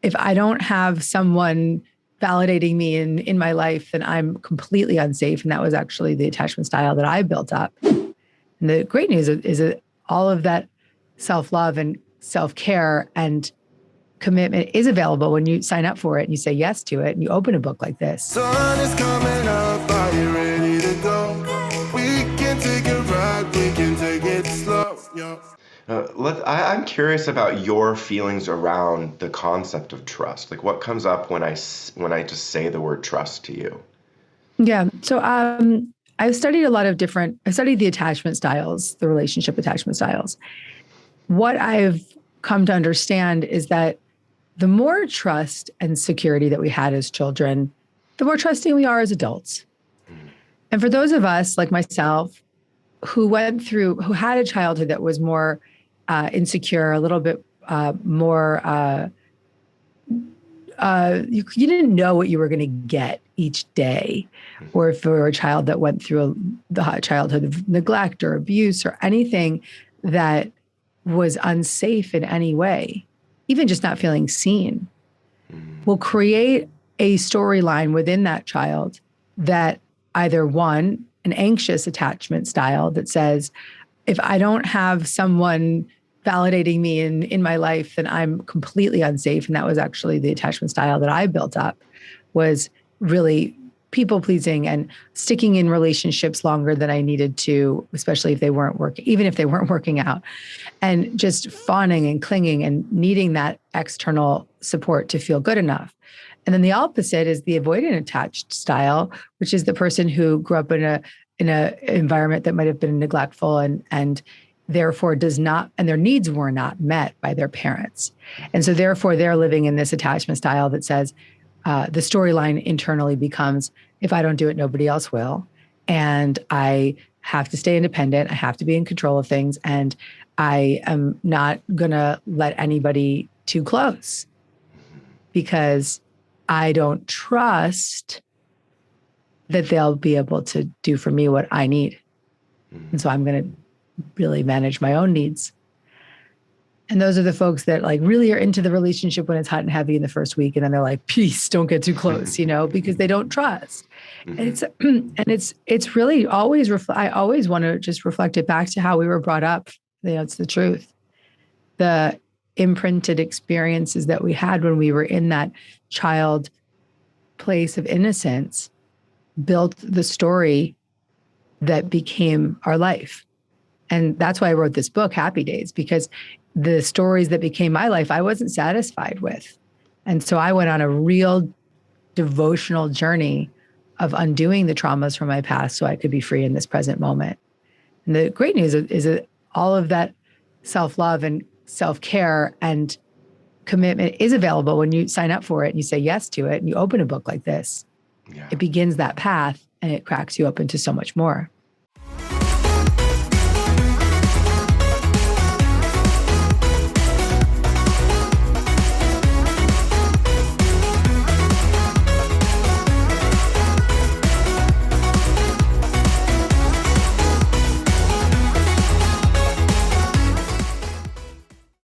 if I don't have someone validating me in my life, then I'm completely unsafe. And that was actually the attachment style that I built up. And the great news is that all of that self-love and self-care and commitment is available when you sign up for it and you say yes to it and you open a book like this. Sun is coming up, are you ready to go? We can take a ride, we can take it slow. Yeah. I'm curious about your feelings around the concept of trust. Like, what comes up when I just say the word trust to you? Yeah. So I've studied I studied the attachment styles, the relationship attachment styles. What I've come to understand is that the more trust and security that we had as children, the more trusting we are as adults. And for those of us like myself who had a childhood that was more insecure, a little bit more, you didn't know what you were going to get each day. Or if you were a child that went through the childhood of neglect or abuse or anything that was unsafe in any way, even just not feeling seen, will create a storyline within that child that either one, an anxious attachment style that says, if I don't have someone validating me in my life, then I'm completely unsafe. And that was actually the attachment style that I built up, was really people pleasing and sticking in relationships longer than I needed to, especially if they weren't working, even if they weren't working out, and just fawning and clinging and needing that external support to feel good enough. And then the opposite is the avoidant attached style, which is the person who grew up in a environment that might have been neglectful and therefore their needs were not met by their parents. And so therefore they're living in this attachment style that says, the storyline internally becomes, if I don't do it, nobody else will. And I have to stay independent. I have to be in control of things. And I am not going to let anybody too close because I don't trust that they'll be able to do for me what I need. And so I'm going to really manage my own needs. And those are the folks that like really are into the relationship when it's hot and heavy in the first week. And then they're like, peace, don't get too close, because they don't trust. And it's really always, I always want to just reflect it back to how we were brought up. It's the truth. The imprinted experiences that we had when we were in that child place of innocence built the story that became our life. And that's why I wrote this book, Happy Days, because the stories that became my life, I wasn't satisfied with. And so I went on a real devotional journey of undoing the traumas from my past so I could be free in this present moment. And the great news is that all of that self-love and self-care and commitment is available when you sign up for it and you say yes to it and you open a book like this. Yeah. It begins that path and it cracks you up into so much more.